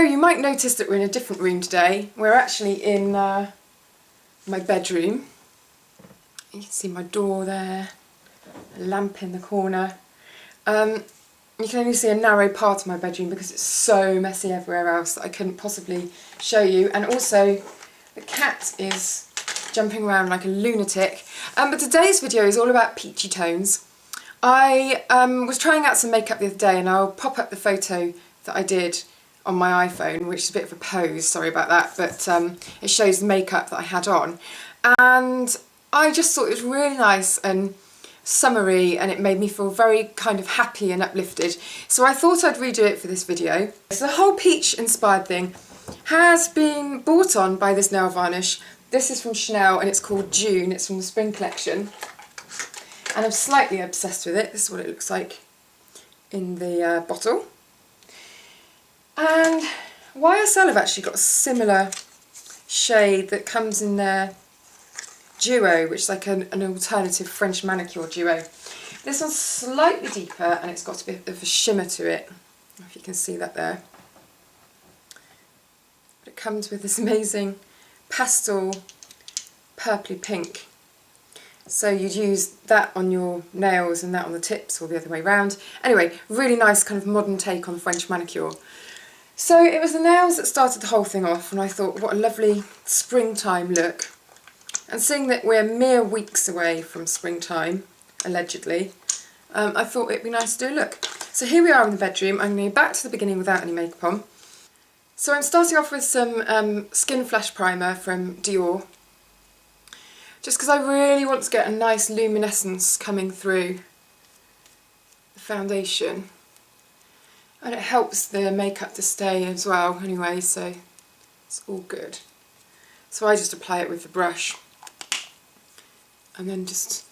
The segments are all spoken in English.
you might notice that we're in a different room today. We're actually in my bedroom. You can see my door there, a lamp in the corner. You can only see a narrow part of my bedroom because it's so messy everywhere else that I couldn't possibly show you. And also the cat is jumping around like a lunatic. But today's video is all about peachy tones. I was trying out some makeup the other day, and I'll pop up the photo that I did on my iPhone, which is a bit of a pose, sorry about that, but it shows the makeup that I had on. And I just thought it was really nice and summery, and it made me feel very kind of happy and uplifted. So I thought I'd redo it for this video. So the whole peach inspired thing has been bought on by this nail varnish. This is from Chanel and it's called June. It's from the spring collection. And I'm slightly obsessed with it. This is what it looks like in the bottle. And YSL have actually got a similar shade that comes in their duo, which is like an alternative French manicure duo. This one's slightly deeper and it's got a bit of a shimmer to it. I don't know if you can see that there. But it comes with this amazing pastel purpley pink. So you'd use that on your nails and that on the tips, or the other way round. Anyway, really nice kind of modern take on French manicure. So it was the nails that started the whole thing off, and I thought what a lovely springtime look. And seeing that we're mere weeks away from springtime, allegedly, I thought it'd be nice to do a look. So here we are in the bedroom. I'm going to go back to the beginning without any makeup on. So I'm starting off with some Skin Flash Primer from Dior, just because I really want to get a nice luminescence coming through the foundation. And it helps the makeup to stay as well anyway, so it's all good. So I just apply it with the brush and then just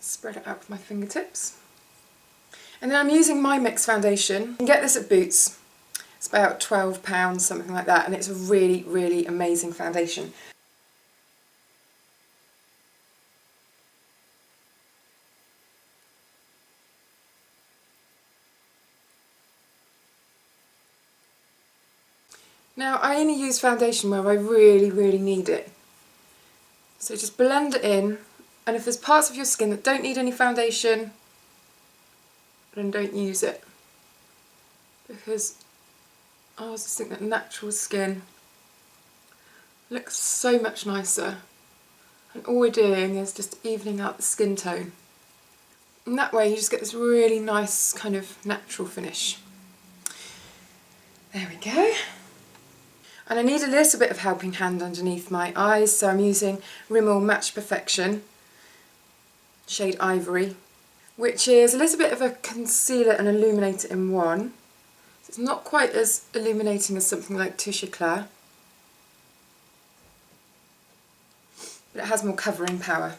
spread it out with my fingertips. And then I'm using my Mix foundation. You can get this at Boots. It's about £12, something like that, and it's a really, really amazing foundation. Now, I only use foundation where I really, really need it. So just blend it in, and if there's parts of your skin that don't need any foundation, then don't use it. Because I just think that natural skin looks so much nicer. And all we're doing is just evening out the skin tone. And that way you just get this really nice kind of natural finish. There we go. And I need a little bit of helping hand underneath my eyes, so I'm using Rimmel Match Perfection, shade Ivory, which is a little bit of a concealer and illuminator in one. So it's not quite as illuminating as something like Touche Eclair, but it has more covering power.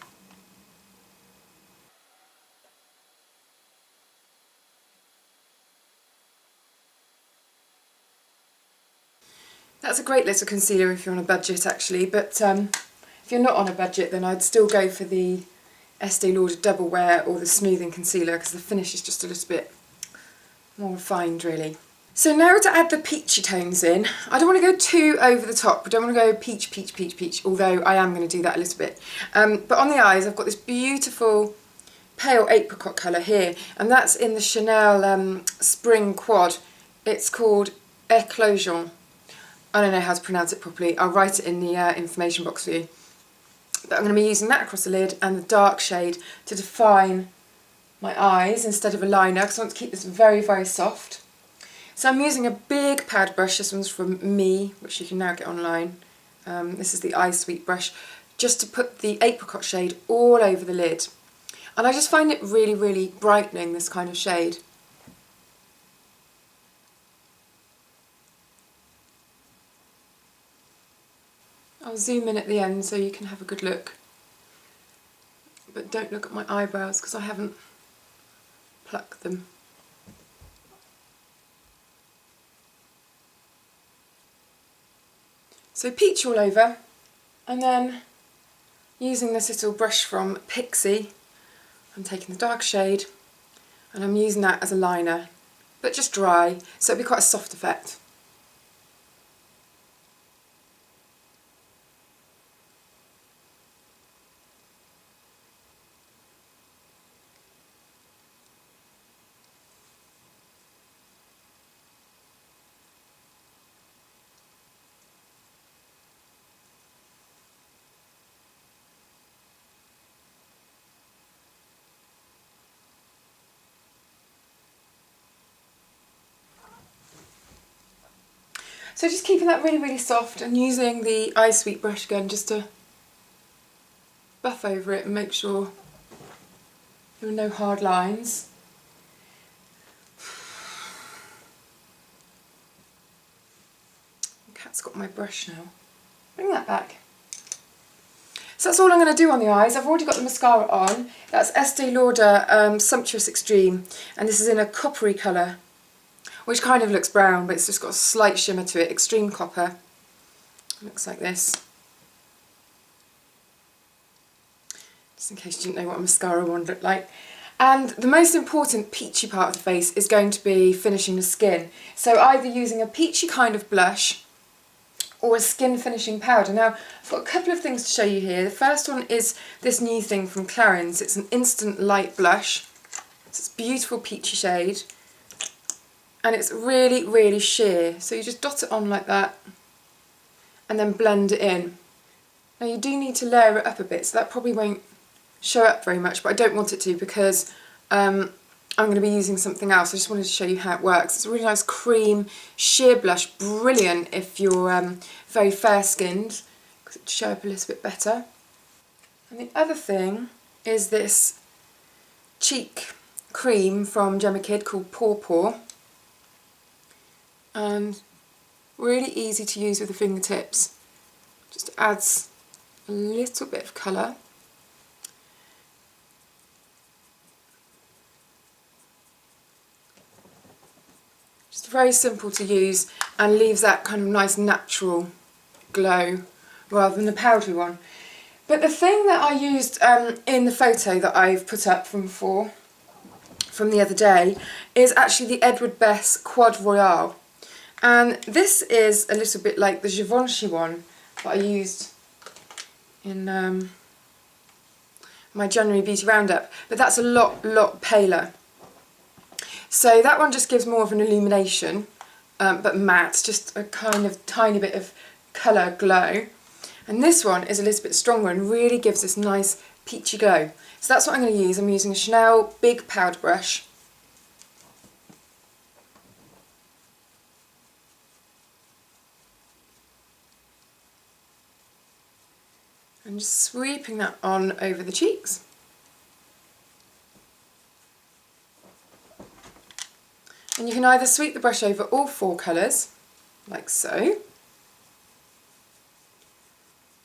That's a great little concealer if you're on a budget actually, but if you're not on a budget then I'd still go for the Estee Lauder Double Wear or the Smoothing Concealer, because the finish is just a little bit more refined really. So now to add the peachy tones in, I don't want to go too over the top, I don't want to go peach, peach, peach, peach, although I am going to do that a little bit. But on the eyes I've got this beautiful pale apricot colour here, and that's in the Chanel Spring Quad. It's called Eclosion. I don't know how to pronounce it properly, I'll write it in the information box for you. But I'm going to be using that across the lid and the dark shade to define my eyes instead of a liner, because I want to keep this very, very soft. So I'm using a big pad brush, this one's from Me, which you can now get online. This is the Eye Sweet brush, just to put the apricot shade all over the lid. And I just find it really, really brightening, this kind of shade. I'll zoom in at the end so you can have a good look. But don't look at my eyebrows because I haven't plucked them. So peach all over, and then using this little brush from Peachy, I'm taking the dark shade and I'm using that as a liner, but just dry, so it'll be quite a soft effect. So just keeping that really, really soft and using the eye sweep brush again just to buff over it and make sure there are no hard lines. The cat's got my brush now. Bring that back. So that's all I'm going to do on the eyes. I've already got the mascara on. That's Estee Lauder Sumptuous Extreme, and this is in a coppery colour, which kind of looks brown, but it's just got a slight shimmer to it. Extreme Copper. Looks like this. Just in case you didn't know what a mascara wand looked like. And the most important peachy part of the face is going to be finishing the skin. So either using a peachy kind of blush or a skin finishing powder. Now, I've got a couple of things to show you here. The first one is this new thing from Clarins. It's an instant light blush. It's a beautiful peachy shade. And it's really, really sheer. So you just dot it on like that and then blend it in. Now you do need to layer it up a bit, so that probably won't show up very much, but I don't want it to because I'm going to be using something else. I just wanted to show you how it works. It's a really nice cream sheer blush, brilliant if you're very fair skinned, because it'll show up a little bit better. And the other thing is this cheek cream from Gemma Kid called Paw Paw. And really easy to use with the fingertips. Just adds a little bit of colour. Just very simple to use and leaves that kind of nice natural glow rather than the powdery one. But the thing that I used in the photo that I've put up from before, from the other day, is actually the Edward Bess Quad Royale. And this is a little bit like the Givenchy one that I used in my January Beauty Roundup, but that's a lot paler. So that one just gives more of an illumination, but matte, just a kind of tiny bit of colour glow. And this one is a little bit stronger and really gives this nice peachy glow. So that's what I'm going to use. I'm using a Chanel big powder brush. And just sweeping that on over the cheeks. And you can either sweep the brush over all four colours, like so,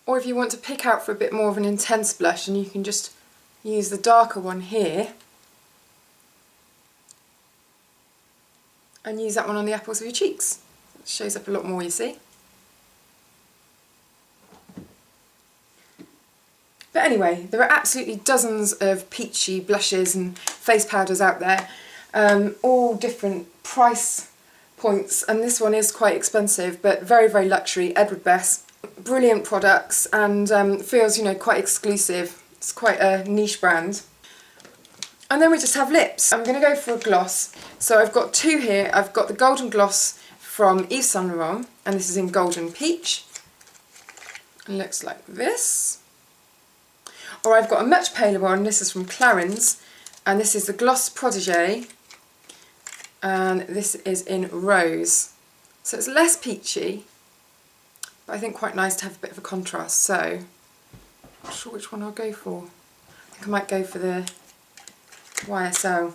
or if you want to pick out for a bit more of an intense blush, and you can just use the darker one here and use that one on the apples of your cheeks. It shows up a lot more, you see. But anyway, there are absolutely dozens of peachy blushes and face powders out there, all different price points, and this one is quite expensive but very, very luxury. Edward Bess, brilliant products, and feels, you know, quite exclusive. It's quite a niche brand. And then we just have lips. I'm going to go for a gloss. So I've got two here. I've got the Golden Gloss from Yves Saint Laurent, and this is in Golden Peach. It looks like this. Or I've got a much paler one, this is from Clarins, and this is the Gloss Protégé, and this is in Rose. So it's less peachy, but I think quite nice to have a bit of a contrast, so I'm not sure which one I'll go for. I think I might go for the YSL.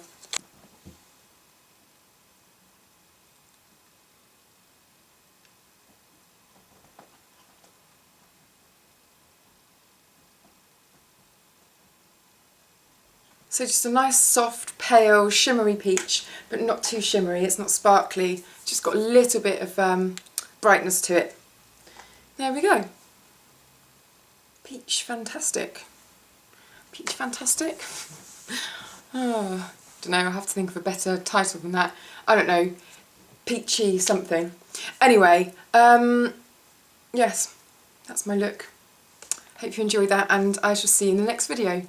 So just a nice soft, pale, shimmery peach, but not too shimmery, it's not sparkly, just got a little bit of brightness to it. There we go. Peach fantastic. Peach fantastic. Oh, don't know, I'll have to think of a better title than that. I don't know, Peachy something. Anyway, yes, that's my look. Hope you enjoyed that, and I shall see you in the next video.